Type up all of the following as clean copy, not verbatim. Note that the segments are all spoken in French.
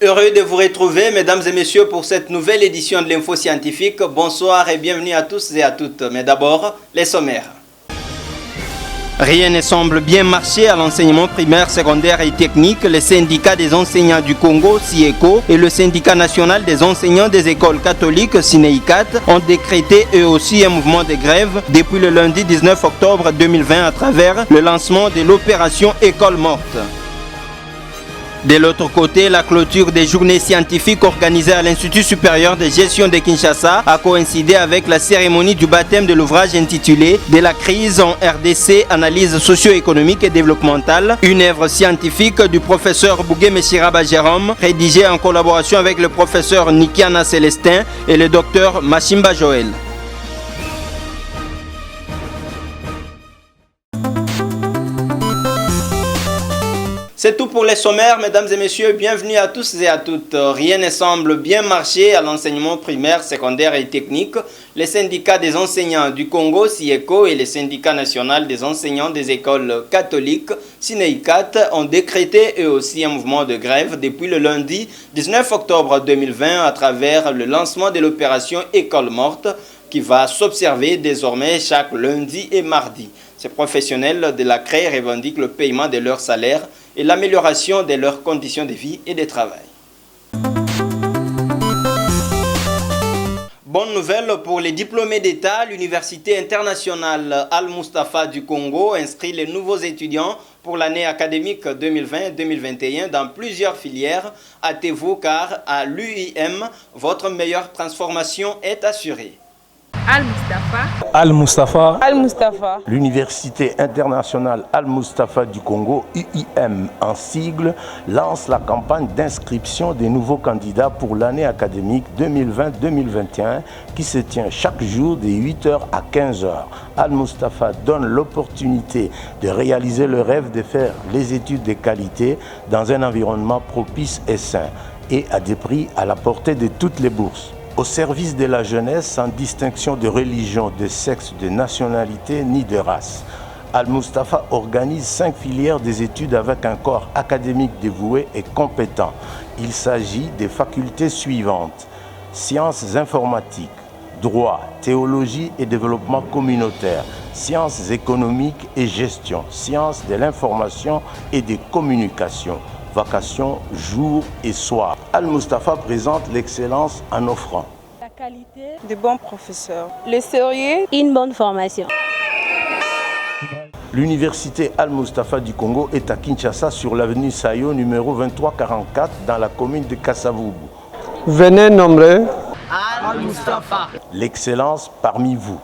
heureux de vous retrouver, mesdames et messieurs, pour cette nouvelle édition de l'Info Scientifique. Bonsoir et bienvenue à tous et à toutes. Mais d'abord, les sommaires. Rien ne semble bien marcher à l'enseignement primaire, secondaire et technique. Le syndicat des enseignants du Congo, SIECO, et le syndicat national des enseignants des écoles catholiques, SINEICAT, ont décrété eux aussi un mouvement de grève depuis le lundi 19 octobre 2020 à travers le lancement de l'opération École morte. De l'autre côté, la clôture des journées scientifiques organisées à l'Institut supérieur de gestion de Kinshasa a coïncidé avec la cérémonie du baptême de l'ouvrage intitulé « De la crise en RDC, analyse socio-économique et développementale », une œuvre scientifique du professeur Bougué Meshiraba Jérôme, rédigée en collaboration avec le professeur Nikiana Célestin et le docteur Mashimba Joël. C'est tout pour les sommaires, mesdames et messieurs. Bienvenue à tous et à toutes. Rien ne semble bien marcher à l'enseignement primaire, secondaire et technique. Les syndicats des enseignants du Congo, SIECO, et le syndicat national des enseignants des écoles catholiques, SINEICAT, ont décrété eux aussi un mouvement de grève depuis le lundi 19 octobre 2020 à travers le lancement de l'opération École morte qui va s'observer désormais chaque lundi et mardi. Ces professionnels de la CRE revendiquent le paiement de leur salaire et l'amélioration de leurs conditions de vie et de travail. Bonne nouvelle pour les diplômés d'État, l'Université internationale Al-Mustafa du Congo inscrit les nouveaux étudiants pour l'année académique 2020-2021 dans plusieurs filières. Hâtez-vous car à l'UIM, votre meilleure transformation est assurée. Al-Mustafa. Al-Mustafa. Al-Mustafa. L'Université internationale Al-Mustafa du Congo, UIM en sigle, lance la campagne d'inscription des nouveaux candidats pour l'année académique 2020-2021 qui se tient chaque jour de 8h à 15h. Al-Mustafa donne l'opportunité de réaliser le rêve de faire les études de qualité dans un environnement propice et sain et à des prix à la portée de toutes les bourses. Au service de la jeunesse sans distinction de religion, de sexe, de nationalité ni de race. Al-Mustafa organise 5 filières des études avec un corps académique dévoué et compétent. Il s'agit des facultés suivantes: sciences informatiques, droit, théologie et développement communautaire, sciences économiques et gestion, sciences de l'information et des communications. Vacations jour et soir. Al-Mustafa présente l'excellence en offrant la qualité, de bons professeurs, le sérieux, une bonne formation. L'Université Al-Mustafa du Congo est à Kinshasa sur l'avenue Sayo numéro 2344 dans la commune de Kassavubu. Venez nommer Al-Mustafa. L'excellence parmi vous.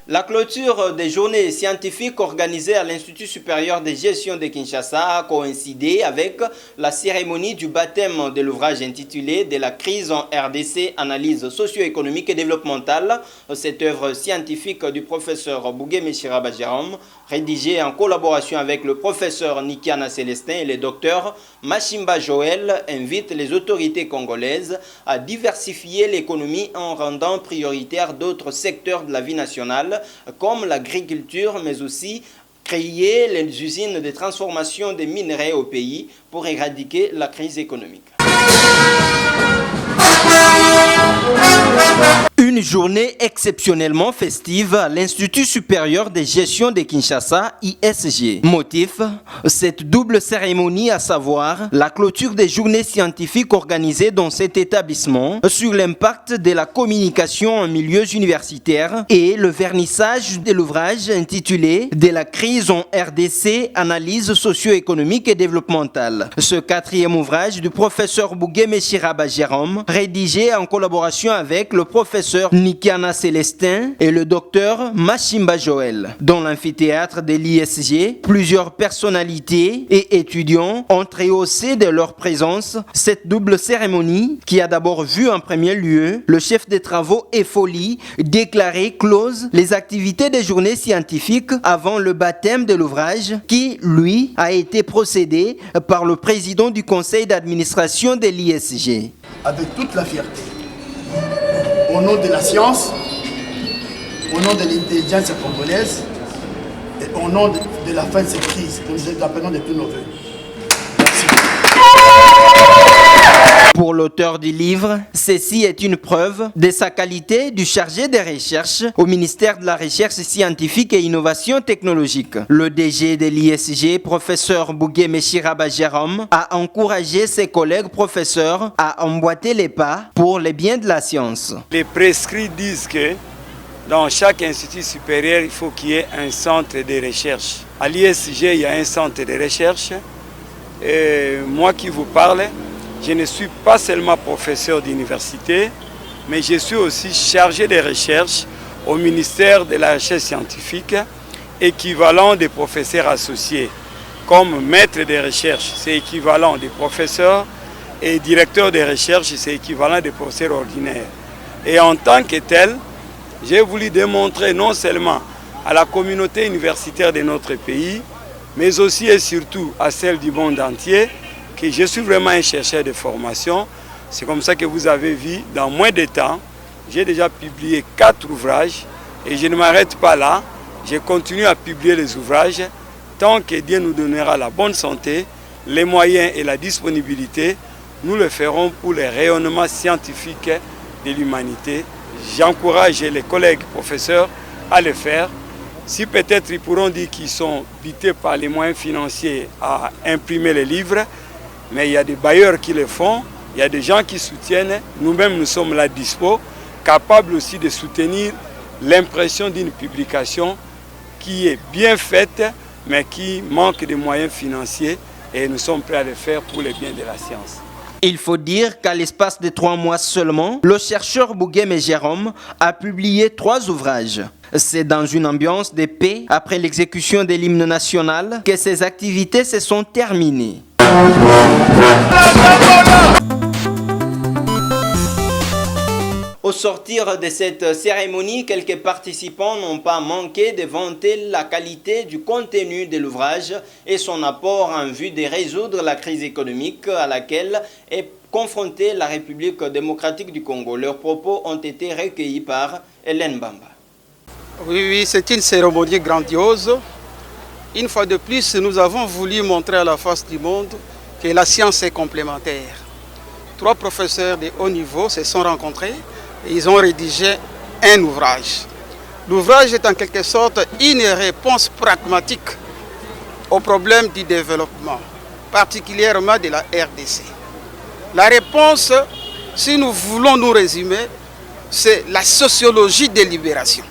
La clôture des journées scientifiques organisées à l'Institut supérieur de gestion de Kinshasa a coïncidé avec la cérémonie du baptême de l'ouvrage intitulé « De la crise en RDC, analyse socio-économique et développementale ». Cette œuvre scientifique du professeur Bougué Meshiraba Jérôme, rédigée en collaboration avec le professeur Nikiana Célestin et le docteur Mashimba Joël, invite les autorités congolaises à diversifier l'économie en rendant prioritaire d'autres secteurs de la vie nationale, comme l'agriculture, mais aussi créer les usines de transformation des minerais au pays pour éradiquer la crise économique. Une journée exceptionnellement festive à l'Institut supérieur de gestion de Kinshasa, ISG. Motif, cette double cérémonie, à savoir la clôture des journées scientifiques organisées dans cet établissement sur l'impact de la communication en milieux universitaires et le vernissage de l'ouvrage intitulé « De la crise en RDC, analyse socio-économique et développementale ». Ce quatrième ouvrage du professeur Bougué Meshiraba Jérôme, rédigé en collaboration avec le professeur Nikiana Célestin et le docteur Mashimba Joël. Dans l'amphithéâtre de l'ISG, plusieurs personnalités et étudiants ont rehaussé de leur présence cette double cérémonie qui a d'abord vu en premier lieu le chef des travaux Efoli déclarer close les activités des journées scientifiques avant le baptême de l'ouvrage qui, lui, a été procédé par le président du conseil d'administration de l'ISG. Avec toute la fierté, au nom de la science, au nom de l'intelligence congolaise et au nom de la fin de cette crise que nous appelons de tous nos voeux. Pour l'auteur du livre, ceci est une preuve de sa qualité du chargé des recherches au ministère de la Recherche scientifique et innovation technologique. Le DG de l'ISG, professeur Bougué Meshiraba Jérôme, a encouragé ses collègues professeurs à emboîter les pas pour le bien de la science. Les prescrits disent que dans chaque institut supérieur, il faut qu'il y ait un centre de recherche. À l'ISG, il y a un centre de recherche. Et moi qui vous parle, je ne suis pas seulement professeur d'université, mais je suis aussi chargé de recherche au ministère de la Recherche scientifique, équivalent des professeurs associés. Comme maître de recherche, c'est équivalent des professeurs, et directeur de recherche, c'est équivalent des professeurs ordinaires. Et en tant que tel, j'ai voulu démontrer non seulement à la communauté universitaire de notre pays, mais aussi et surtout à celle du monde entier, que je suis vraiment un chercheur de formation. C'est comme ça que vous avez vu, dans moins de temps, j'ai déjà publié 4 ouvrages et je ne m'arrête pas là. Je continue à publier les ouvrages tant que Dieu nous donnera la bonne santé, les moyens et la disponibilité. Nous le ferons pour le rayonnement scientifique de l'humanité. J'encourage les collègues professeurs à le faire. Si peut-être ils pourront dire qu'ils sont bités par les moyens financiers à imprimer les livres, mais il y a des bailleurs qui le font, il y a des gens qui soutiennent. Nous-mêmes, nous sommes là dispo, capables aussi de soutenir l'impression d'une publication qui est bien faite, mais qui manque de moyens financiers, et nous sommes prêts à le faire pour le bien de la science. Il faut dire qu'à l'espace de 3 mois seulement, le chercheur Bougué Jérôme a publié 3 ouvrages. C'est dans une ambiance de paix, après l'exécution de l'hymne national, que ces activités se sont terminées. Au sortir de cette cérémonie, quelques participants n'ont pas manqué de vanter la qualité du contenu de l'ouvrage et son apport en vue de résoudre la crise économique à laquelle est confrontée la République démocratique du Congo. Leurs propos ont été recueillis par Hélène Bamba. Oui, c'est une cérémonie grandiose. Une fois de plus, nous avons voulu montrer à la face du monde que la science est complémentaire. 3 professeurs de haut niveau se sont rencontrés et ils ont rédigé un ouvrage. L'ouvrage est en quelque sorte une réponse pragmatique aux problèmes du développement, particulièrement de la RDC. La réponse, si nous voulons nous résumer, c'est la sociologie des libérations.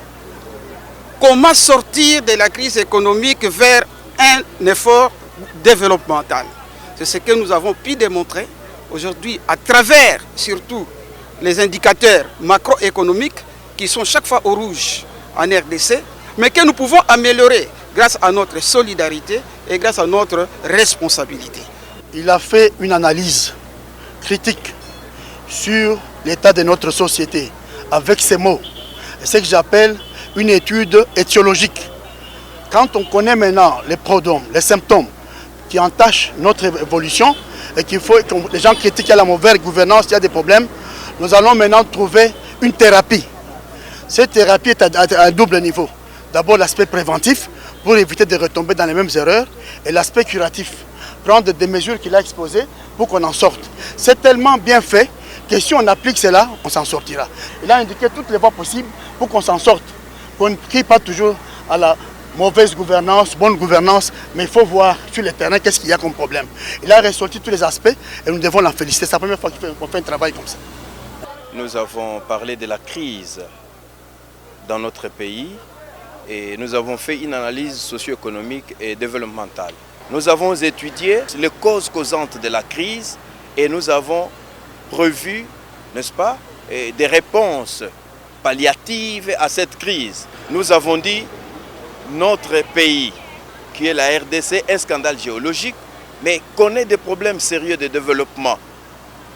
Comment sortir de la crise économique vers un effort développemental? C'est ce que nous avons pu démontrer aujourd'hui à travers surtout les indicateurs macroéconomiques qui sont chaque fois au rouge en RDC, mais que nous pouvons améliorer grâce à notre solidarité et grâce à notre responsabilité. Il a fait une analyse critique sur l'état de notre société avec ces mots. C'est ce que j'appelle une étude étiologique. Quand on connaît maintenant les prodromes, les symptômes qui entachent notre évolution et qu'il faut que les gens critiquent qu'il y a la mauvaise gouvernance, il y a des problèmes, nous allons maintenant trouver une thérapie. Cette thérapie est à un double niveau. D'abord l'aspect préventif pour éviter de retomber dans les mêmes erreurs et l'aspect curatif, prendre des mesures qu'il a exposées pour qu'on en sorte. C'est tellement bien fait que si on applique cela, on s'en sortira. Il a indiqué toutes les voies possibles pour qu'on s'en sorte. Qu'on ne crie pas toujours à la mauvaise gouvernance, bonne gouvernance, mais il faut voir sur le terrain qu'est-ce qu'il y a comme problème. Il a ressorti tous les aspects et nous devons l'en féliciter. C'est la première fois qu'on fait un travail comme ça. Nous avons parlé de la crise dans notre pays et nous avons fait une analyse socio-économique et développementale. Nous avons étudié les causes causantes de la crise et nous avons prévu, n'est-ce pas, des réponses palliatives à cette crise. Nous avons dit notre pays, qui est la RDC, un scandale géologique, mais connaît des problèmes sérieux de développement.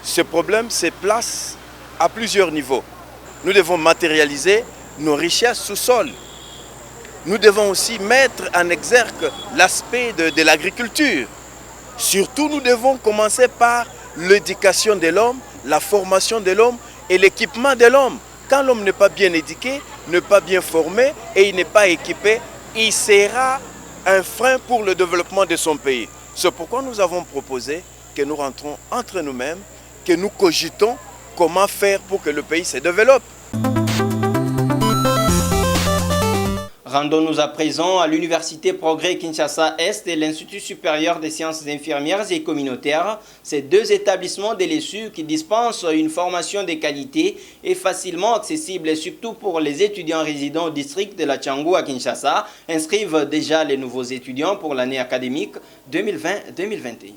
Ce problème se place à plusieurs niveaux. Nous devons matérialiser nos richesses sous sol. Nous devons aussi mettre en exergue l'aspect de l'agriculture. Surtout, nous devons commencer par l'éducation de l'homme, la formation de l'homme et l'équipement de l'homme. Quand l'homme n'est pas bien éduqué, n'est pas bien formé et il n'est pas équipé, il sera un frein pour le développement de son pays. C'est pourquoi nous avons proposé que nous rentrons entre nous-mêmes que nous cogitons comment faire pour que le pays se développe. Rendons-nous à présent à l'Université Progrès Kinshasa-Est et l'Institut supérieur des sciences infirmières et communautaires. Ces deux établissements de l'ESU qui dispensent une formation de qualité et facilement accessible, et surtout pour les étudiants résidant au district de la Tchangou à Kinshasa, inscrivent déjà les nouveaux étudiants pour l'année académique 2020-2021.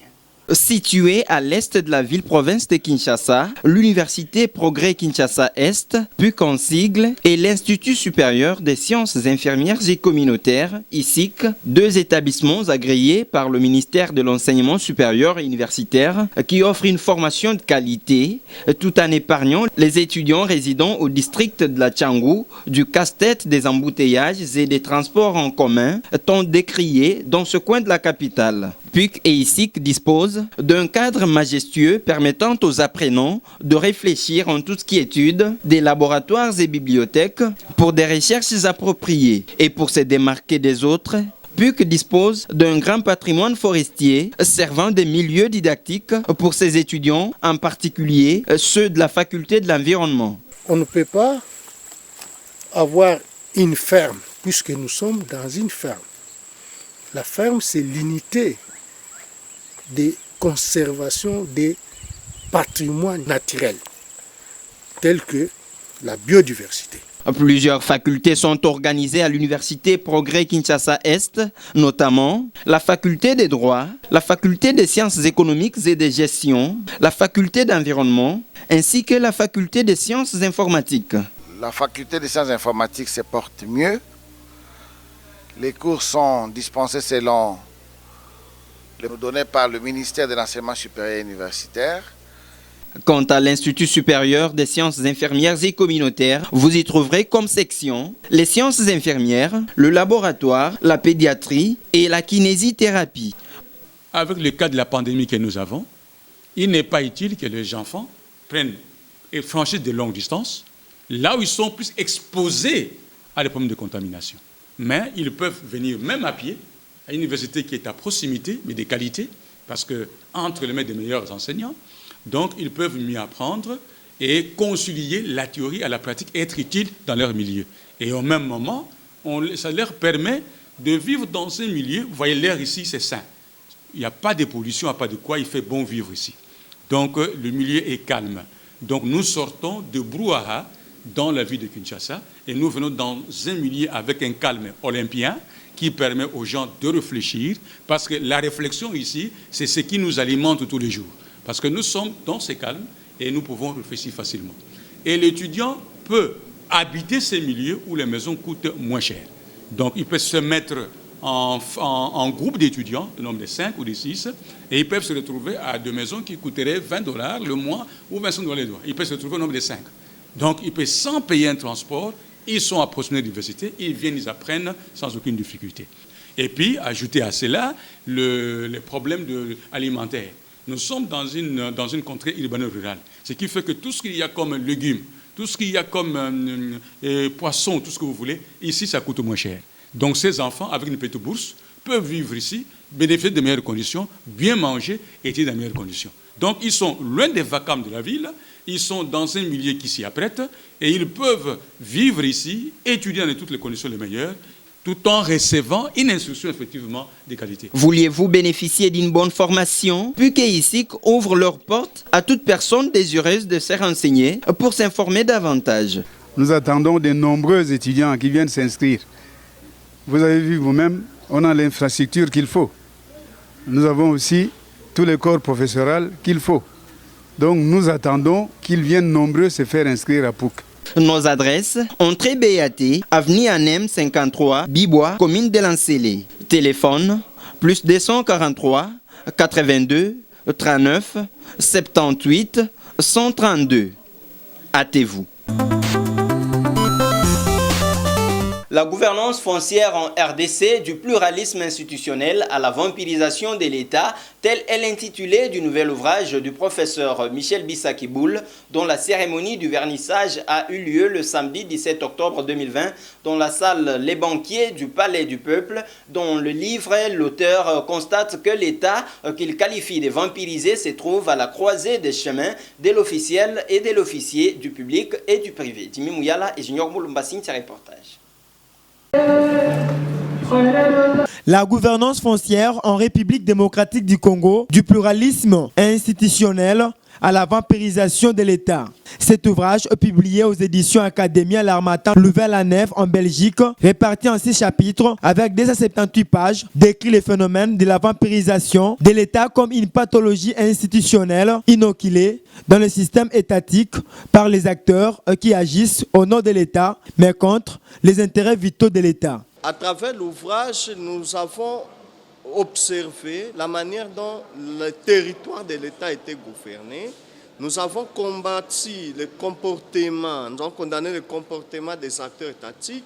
Située à l'est de la ville-province de Kinshasa, l'Université Progrès Kinshasa-Est, PUC en sigle, et l'Institut supérieur des sciences infirmières et communautaires, ISIC, deux établissements agréés par le ministère de l'Enseignement supérieur et universitaire qui offrent une formation de qualité tout en épargnant les étudiants résidant au district de la Tchangou du casse-tête des embouteillages et des transports en commun tant décriés dans ce coin de la capitale. PUC et ISIC disposent d'un cadre majestueux permettant aux apprenants de réfléchir en tout ce qui est étude des laboratoires et bibliothèques pour des recherches appropriées. Et pour se démarquer des autres, PUC dispose d'un grand patrimoine forestier servant de milieu didactique pour ses étudiants, en particulier ceux de la faculté de l'environnement. On ne peut pas avoir une ferme puisque nous sommes dans une ferme. La ferme, c'est l'unité de conservation des patrimoines naturels, tels que la biodiversité. Plusieurs facultés sont organisées à l'Université Progrès Kinshasa-Est, notamment la faculté des droits, la faculté des sciences économiques et de gestion, la faculté d'environnement, ainsi que la faculté des sciences informatiques. La faculté des sciences informatiques se porte mieux. Les cours sont dispensés selon donné par le ministère de l'Enseignement supérieur et universitaire. Quant à l'Institut supérieur des sciences infirmières et communautaires, vous y trouverez comme section les sciences infirmières, le laboratoire, la pédiatrie et la kinésithérapie. Avec le cas de la pandémie que nous avons, il n'est pas utile que les enfants prennent et franchissent de longues distances, là où ils sont plus exposés à des problèmes de contamination. Mais ils peuvent venir même à pied, à une université qui est à proximité, mais de qualité, parce qu'entre les mains des meilleurs enseignants, donc ils peuvent mieux apprendre et concilier la théorie à la pratique et être utiles dans leur milieu. Et au même moment, ça leur permet de vivre dans un milieu, vous voyez l'air ici, c'est sain. Il n'y a pas de pollution, il n'y a pas de quoi, il fait bon vivre ici. Donc le milieu est calme. Donc nous sortons de brouhaha dans la ville de Kinshasa et nous venons dans un milieu avec un calme olympien qui permet aux gens de réfléchir, parce que la réflexion ici, c'est ce qui nous alimente tous les jours. Parce que nous sommes dans ce calme et nous pouvons réfléchir facilement. Et l'étudiant peut habiter ces milieux où les maisons coûtent moins cher. Donc il peut se mettre en groupe d'étudiants, le nombre de 5 ou de 6, et ils peuvent se retrouver à deux maisons qui coûteraient $20 le mois ou $25 le mois. Ils peuvent se retrouver au nombre de 5. Donc ils peuvent sans payer un transport. Ils sont à proximité de l'université, ils viennent, ils apprennent sans aucune difficulté. Et puis, ajouter à cela les problèmes alimentaires. Nous sommes dans une contrée urbano-rurale, ce qui fait que tout ce qu'il y a comme légumes, tout ce qu'il y a comme poissons, tout ce que vous voulez, ici, ça coûte moins cher. Donc ces enfants, avec une petite bourse, peuvent vivre ici, bénéficier de meilleures conditions, bien manger et être dans de meilleures conditions. Donc ils sont loin des vacarmes de la ville, ils sont dans un milieu qui s'y apprête et ils peuvent vivre ici, étudier dans toutes les conditions les meilleures, tout en recevant une instruction effectivement de qualité. Vouliez-vous bénéficier d'une bonne formation? PUC et ISIC ouvrent leurs portes à toute personne désireuse de se renseigner pour s'informer davantage. Nous attendons de nombreux étudiants qui viennent s'inscrire. Vous avez vu vous-même, on a l'infrastructure qu'il faut. Nous avons aussi tous les corps professoraux qu'il faut. Donc nous attendons qu'ils viennent nombreux se faire inscrire à PUC. Nos adresses: entrée BAT, avenue Anem 53, Bibois, commune de Lancélé. Téléphone: plus 243 82 39 78 132. Hâtez-vous. La gouvernance foncière en RDC, du pluralisme institutionnel à la vampirisation de l'État, tel est l'intitulé du nouvel ouvrage du professeur Michel Bissakiboul, dont la cérémonie du vernissage a eu lieu le samedi 17 octobre 2020 dans la salle Les Banquiers du Palais du Peuple. Dans le livre, l'auteur constate que l'État qu'il qualifie de vampirisé se trouve à la croisée des chemins de l'officiel et de l'officier, du public et du privé. Jimmy Mouyala et Junior Moulumbassine, reportage. La gouvernance foncière en République démocratique du Congo, du pluralisme institutionnel à la vampirisation de l'État. Cet ouvrage, publié aux éditions Académie L'Harmattan, Louvain-la-Neuve en Belgique, réparti en 6 chapitres avec 278 pages, décrit les phénomènes de la vampirisation de l'État comme une pathologie institutionnelle inoculée dans le système étatique par les acteurs qui agissent au nom de l'État, mais contre les intérêts vitaux de l'État. À travers l'ouvrage, nous avons observé la manière dont le territoire de l'État était gouverné. Nous avons combattu le comportement, nous avons condamné le comportement des acteurs étatiques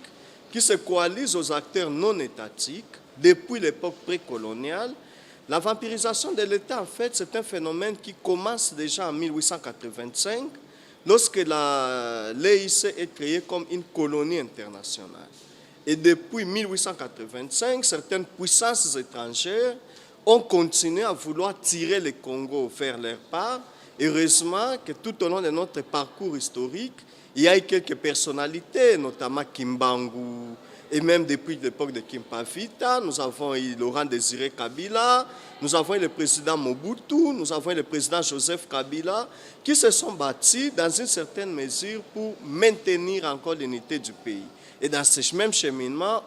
qui se coalisent aux acteurs non étatiques depuis l'époque précoloniale. La vampirisation de l'État, en fait, c'est un phénomène qui commence déjà en 1885, lorsque l'EIC est créée comme une colonie internationale. Et depuis 1885, certaines puissances étrangères ont continué à vouloir tirer le Congo vers leur part. Heureusement que tout au long de notre parcours historique, il y a eu quelques personnalités, notamment Kimbangu, et même depuis l'époque de Kimpavita, nous avons eu Laurent Désiré Kabila, nous avons eu le président Mobutu, nous avons eu le président Joseph Kabila, qui se sont bâtis dans une certaine mesure pour maintenir encore l'unité du pays. Et dans ce même cheminement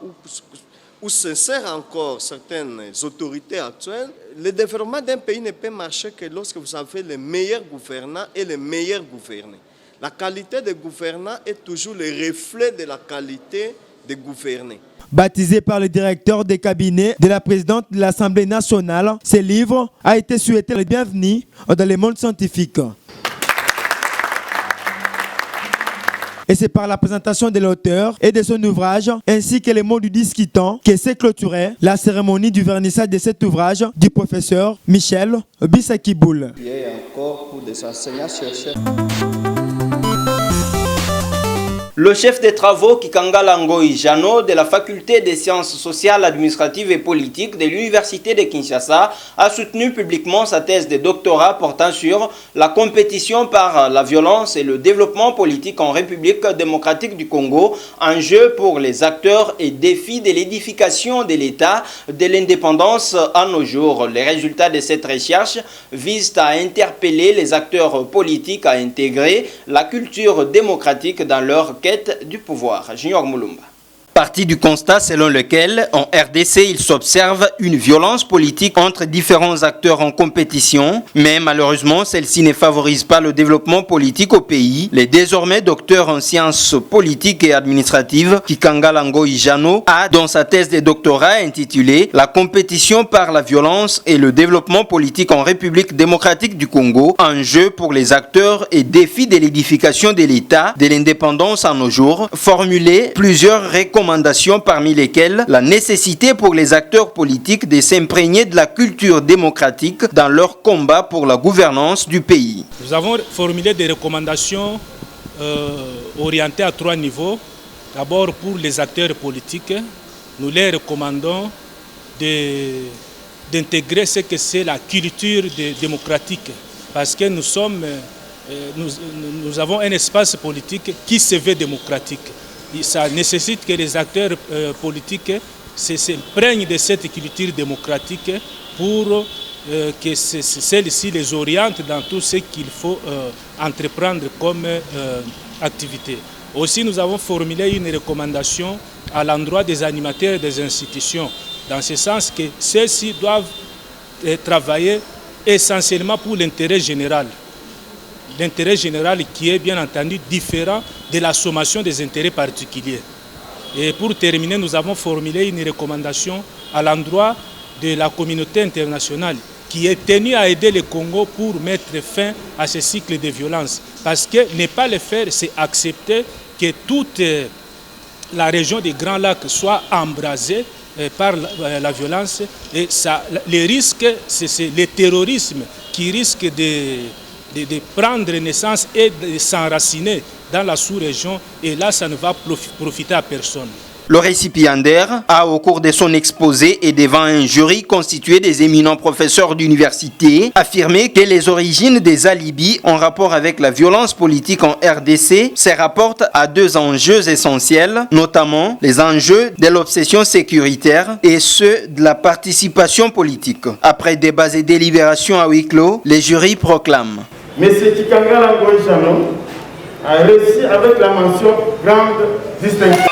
où s'insèrent encore certaines autorités actuelles, le développement d'un pays ne peut marcher que lorsque vous avez les meilleurs gouvernants et les meilleurs gouvernés. La qualité des gouvernants est toujours le reflet de la qualité des gouvernés. Baptisé par le directeur des cabinets de la présidente de l'Assemblée nationale, ce livre a été souhaité le bienvenu dans le monde scientifique. Et c'est par la présentation de l'auteur et de son ouvrage, ainsi que les mots du discutant, que s'est clôturée la cérémonie du vernissage de cet ouvrage du professeur Michel Bissakiboul. Il y a encore pour des enseignants-chercheurs. Le chef des travaux Kikangala Ngoyi Jano de la faculté des sciences sociales, administratives et politiques de l'université de Kinshasa a soutenu publiquement sa thèse de doctorat portant sur la compétition par la violence et le développement politique en République démocratique du Congo, enjeu pour les acteurs et défis de l'édification de l'État de l'indépendance à nos jours. Les résultats de cette recherche visent à interpeller les acteurs politiques à intégrer la culture démocratique dans leur quête du pouvoir. Junior Moulumba. Partie du constat selon lequel, en RDC, il s'observe une violence politique entre différents acteurs en compétition, mais malheureusement, celle-ci ne favorise pas le développement politique au pays. Le désormais docteur en sciences politiques et administratives, Kikangala Ngoyi Jano, a, dans sa thèse de doctorat intitulée « La compétition par la violence et le développement politique en République démocratique du Congo, enjeu pour les acteurs et défis de l'édification de l'État, de l'indépendance à nos jours », formulé plusieurs recommandations, parmi lesquelles la nécessité pour les acteurs politiques de s'imprégner de la culture démocratique dans leur combat pour la gouvernance du pays. Nous avons formulé des recommandations orientées à 3 niveaux. D'abord pour les acteurs politiques, nous les recommandons d'intégrer ce que c'est la culture démocratique parce que nous avons un espace politique qui se veut démocratique. Ça nécessite que les acteurs politiques s'imprègnent de cette culture démocratique pour que celle-ci les oriente dans tout ce qu'il faut entreprendre comme activité. Aussi, nous avons formulé une recommandation à l'endroit des animateurs des institutions, dans ce sens que ceux-ci doivent travailler essentiellement pour l'intérêt général. L'intérêt général qui est bien entendu différent de la sommation des intérêts particuliers. Et pour terminer, nous avons formulé une recommandation à l'endroit de la communauté internationale qui est tenue à aider le Congo pour mettre fin à ce cycle de violence. Parce que ne pas le faire, c'est accepter que toute la région des Grands Lacs soit embrasée par la violence. Et ça, les risques, c'est le terrorisme qui risque de prendre naissance et de s'enraciner dans la sous-région. Et là, ça ne va profiter à personne. Le récipiendaire a, au cours de son exposé et devant un jury constitué des éminents professeurs d'université, affirmé que les origines des alibis en rapport avec la violence politique en RDC se rapportent à deux enjeux essentiels, notamment les enjeux de l'obsession sécuritaire et ceux de la participation politique. Après débats et délibérations à huis clos, les jurys proclament. M. Tikanga Langoy-Janon a réussi avec la mention grande distinction.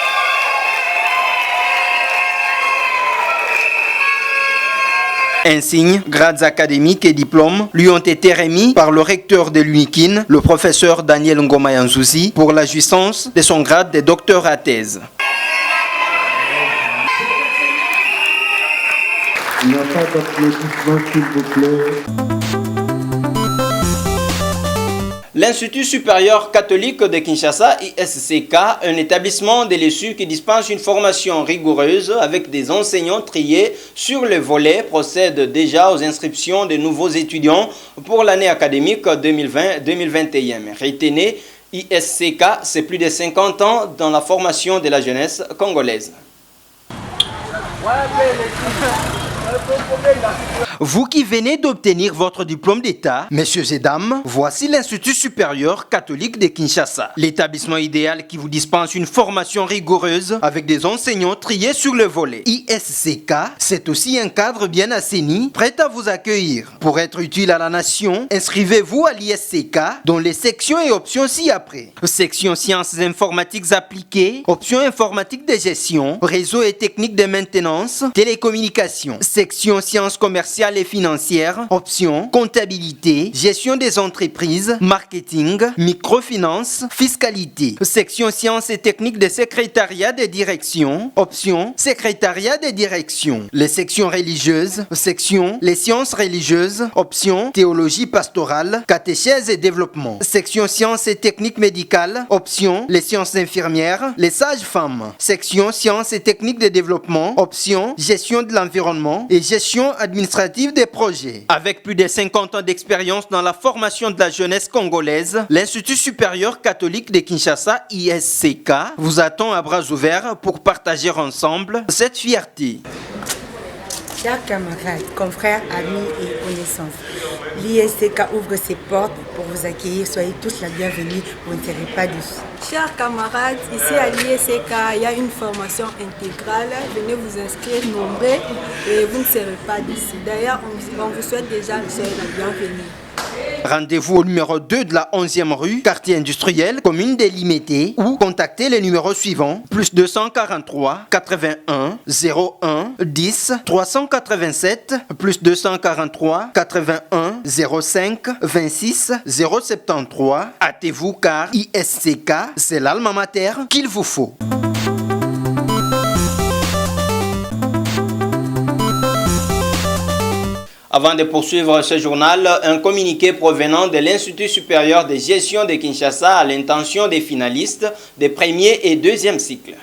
Insignes, grades académiques et diplômes lui ont été remis par le recteur de l'UNIKIN, le professeur Daniel Ngoma Yanzouzi, pour la jouissance de son grade de docteur à thèse. Il n'y a pas d'applaudissements, s'il vous plaît. L'Institut supérieur catholique de Kinshasa, ISCK, un établissement de l'ESU qui dispense une formation rigoureuse avec des enseignants triés sur le volet, procède déjà aux inscriptions de nouveaux étudiants pour l'année académique 2020-2021. Retenez, ISCK, c'est plus de 50 ans dans la formation de la jeunesse congolaise. Vous qui venez d'obtenir votre diplôme d'État, messieurs et dames, voici l'Institut supérieur catholique de Kinshasa. L'établissement idéal qui vous dispense une formation rigoureuse avec des enseignants triés sur le volet. ISCK, c'est aussi un cadre bien assaini, prêt à vous accueillir. Pour être utile à la nation, inscrivez-vous à l'ISCK, dont les sections et options ci-après. Section sciences informatiques appliquées, option informatique de gestion, réseau et techniques de maintenance, télécommunications. Section sciences commerciales et financières, option comptabilité, gestion des entreprises, marketing, microfinance, fiscalité. Section sciences et techniques de secrétariat de direction, option secrétariat de direction. Les sections religieuses, section les sciences religieuses, option théologie pastorale, catéchèse et développement. Section sciences et techniques médicales, option les sciences infirmières, les sages-femmes. Section sciences et techniques de développement, option gestion de l'environnement et gestion administrative des projets. Avec plus de 50 ans d'expérience dans la formation de la jeunesse congolaise, l'Institut supérieur catholique de Kinshasa, ISCK, vous attend à bras ouverts pour partager ensemble cette fierté. Chers camarades, confrères, amis et connaissances, l'ISCK ouvre ses portes pour vous accueillir. Soyez tous la bienvenue, vous ne serez pas déçus. Chers camarades, ici à l'ISCK, il y a une formation intégrale. Venez vous inscrire nombreux et vous ne serez pas déçus. D'ailleurs, on vous souhaite déjà la bienvenue. Rendez-vous au numéro 2 de la 11e rue, quartier industriel, commune des Limités, ou contactez les numéros suivants, plus 243 81 01 10 387, plus 243 81 05 26 073. Hâtez-vous car ISCK, c'est l'alma mater qu'il vous faut. Avant de poursuivre ce journal, un communiqué provenant de l'Institut supérieur de gestion de Kinshasa à l'intention des finalistes des premiers et deuxième cycles.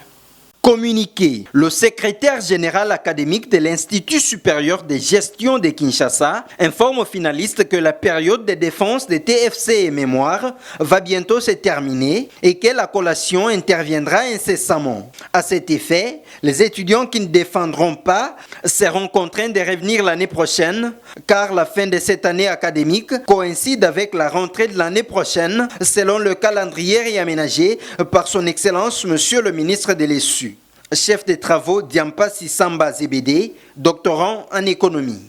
Communiqué. Le secrétaire général académique de l'Institut supérieur de gestion de Kinshasa informe aux finalistes que la période de défense des TFC et mémoire va bientôt se terminer et que la collation interviendra incessamment. À cet effet, les étudiants qui ne défendront pas seront contraints de revenir l'année prochaine car la fin de cette année académique coïncide avec la rentrée de l'année prochaine selon le calendrier réaménagé par son Excellence Monsieur le ministre de l'ESU. Chef des travaux Diampa Sissamba Zebede, doctorant en économie.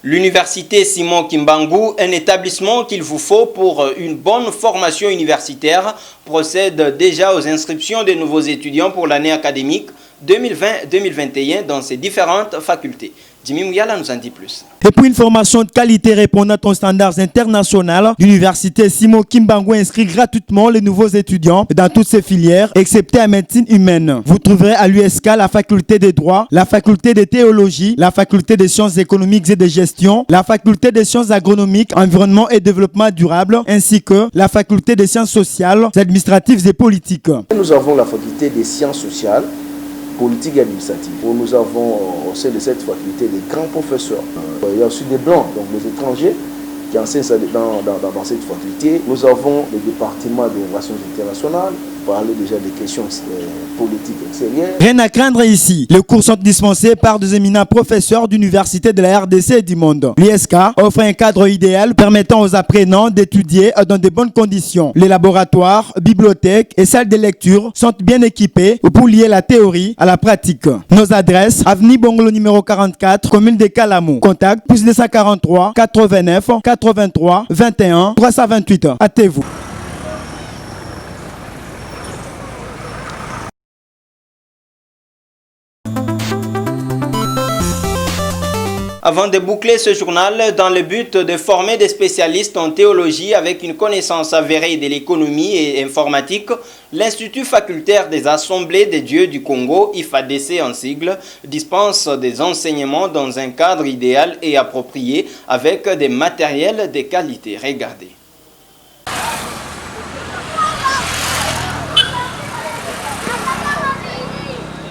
L'université Simon Kimbangu, un établissement qu'il vous faut pour une bonne formation universitaire, procède déjà aux inscriptions des nouveaux étudiants pour l'année académique 2020-2021 dans ses différentes facultés. Jimmy Muyala nous en dit plus. Et pour une formation de qualité répondant aux standards internationaux, l'université Simon Kimbangu inscrit gratuitement les nouveaux étudiants dans toutes ces filières, excepté la médecine humaine. Vous trouverez à l'USK la faculté des droits, la faculté de théologie, la faculté des sciences économiques et de gestion, la faculté des sciences agronomiques, environnement et développement durable, ainsi que la faculté des sciences sociales, administratives et politiques. Nous avons la faculté des sciences sociales, politique et administrative. Nous avons au sein de cette faculté des grands professeurs. Il y a aussi des blancs, donc les étrangers qui enseignent dans cette faculté. Nous avons le département des relations internationales, parler déjà des questions politiques extérieures. Rien à craindre ici. Les cours sont dispensés par des éminents professeurs d'universités de la RDC et du monde. L'ISK offre un cadre idéal permettant aux apprenants d'étudier dans de bonnes conditions. Les laboratoires, bibliothèques et salles de lecture sont bien équipés pour lier la théorie à la pratique. Nos adresses: avenue Bongolo numéro 44, commune de Kalamou. Contact +243 89 83 21 328. Hâtez-vous. Avant de boucler ce journal, dans le but de former des spécialistes en théologie avec une connaissance avérée de l'économie et informatique, l'Institut facultaire des Assemblées de Dieu du Congo, IFADC en sigle, dispense des enseignements dans un cadre idéal et approprié avec des matériels de qualité. Regardez.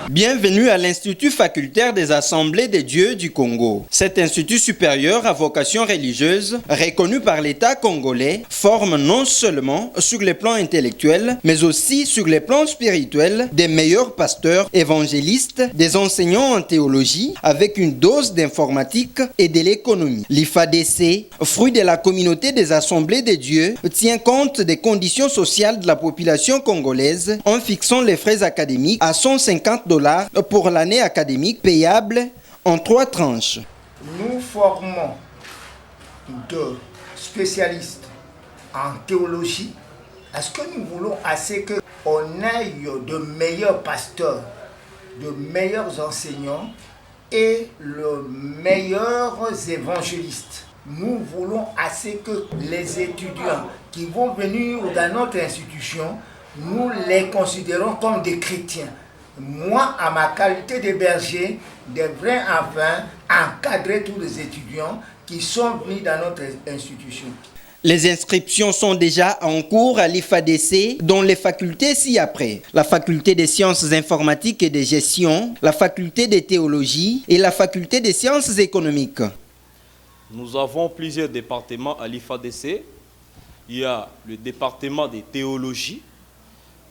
Bienvenue à l'Institut facultaire des Assemblées des Dieux du Congo. Cet institut supérieur à vocation religieuse, reconnu par l'État congolais, forme non seulement sur les plans intellectuels, mais aussi sur les plans spirituels des meilleurs pasteurs évangélistes, des enseignants en théologie, avec une dose d'informatique et de l'économie. L'IFADC, fruit de la communauté des Assemblées des Dieux, tient compte des conditions sociales de la population congolaise en fixant les frais académiques à $150 pour l'année académique payable en 3 tranches. Nous formons de spécialistes en théologie parce que nous voulons assez qu'on ait de meilleurs pasteurs, de meilleurs enseignants et de meilleurs évangélistes. Nous voulons assez que les étudiants qui vont venir dans notre institution, nous les considérons comme des chrétiens. Moi, à ma qualité de berger, devrais enfin encadrer tous les étudiants qui sont venus dans notre institution. Les inscriptions sont déjà en cours à l'IFADC, dont les facultés ci-après. La faculté des sciences informatiques et de gestion, la faculté de théologie et la faculté des sciences économiques. Nous avons plusieurs départements à l'IFADC. Il y a le département de théologie,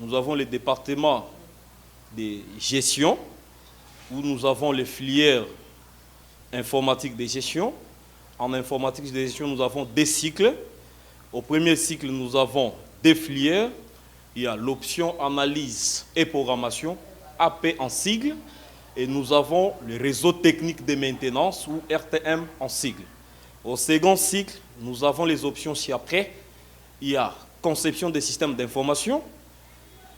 nous avons le département de gestion, où nous avons les filières informatique de gestion. En informatique de gestion, nous avons 2 cycles. Au premier cycle, nous avons 2 filières. Il y a l'option analyse et programmation, AP en sigle, et nous avons le réseau technique de maintenance, ou RTM en sigle. Au second cycle, nous avons les options ci-après. Il y a conception des systèmes d'information,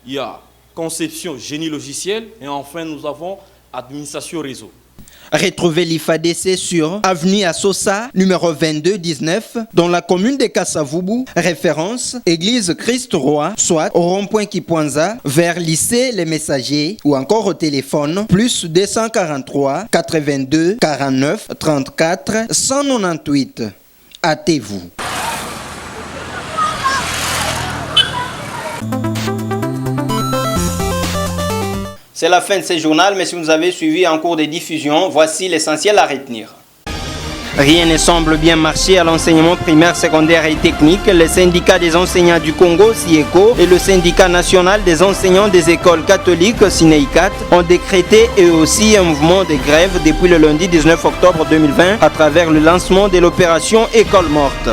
il y a conception génie logiciel, et enfin nous avons administration réseau. Retrouvez l'IFADC sur avenue Assosa, numéro 2219, dans la commune de Kassavubu, référence Église Christ-Roi, soit au rond-point Kipwanza, vers lycée Les Messagers, ou encore au téléphone, plus 243 82 49 34 198. Hâtez-vous. C'est la fin de ce journal, mais si vous avez suivi en cours de diffusion, voici l'essentiel à retenir. Rien ne semble bien marcher à l'enseignement primaire, secondaire et technique. Le syndicat des enseignants du Congo, SIECO, et le syndicat national des enseignants des écoles catholiques, SINEICAT, ont décrété eux aussi un mouvement de grève depuis le lundi 19 octobre 2020 à travers le lancement de l'opération École morte.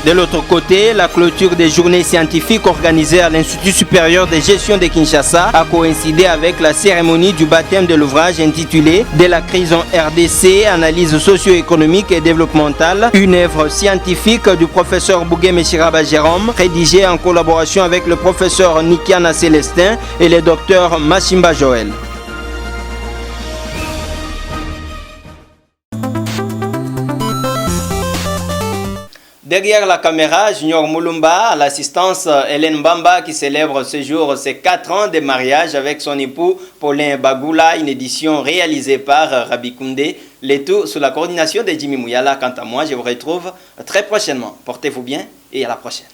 De l'autre côté, la clôture des journées scientifiques organisées à l'Institut supérieur de gestion de Kinshasa a coïncidé avec la cérémonie du baptême de l'ouvrage intitulé « De la crise en RDC, analyse socio-économique et développementale », une œuvre scientifique du professeur Bougué Meshiraba Jérôme, rédigée en collaboration avec le professeur Nikiana Célestin et le docteur Machimba Joël. Derrière la caméra, Junior Moulumba, à l'assistance Hélène Bamba qui célèbre ce jour ses 4 ans de mariage avec son époux Paulin Bagoula, une édition réalisée par Rabi Koundé. Le tout sous la coordination de Jimmy Mouyala. Quant à moi, je vous retrouve très prochainement. Portez-vous bien et à la prochaine.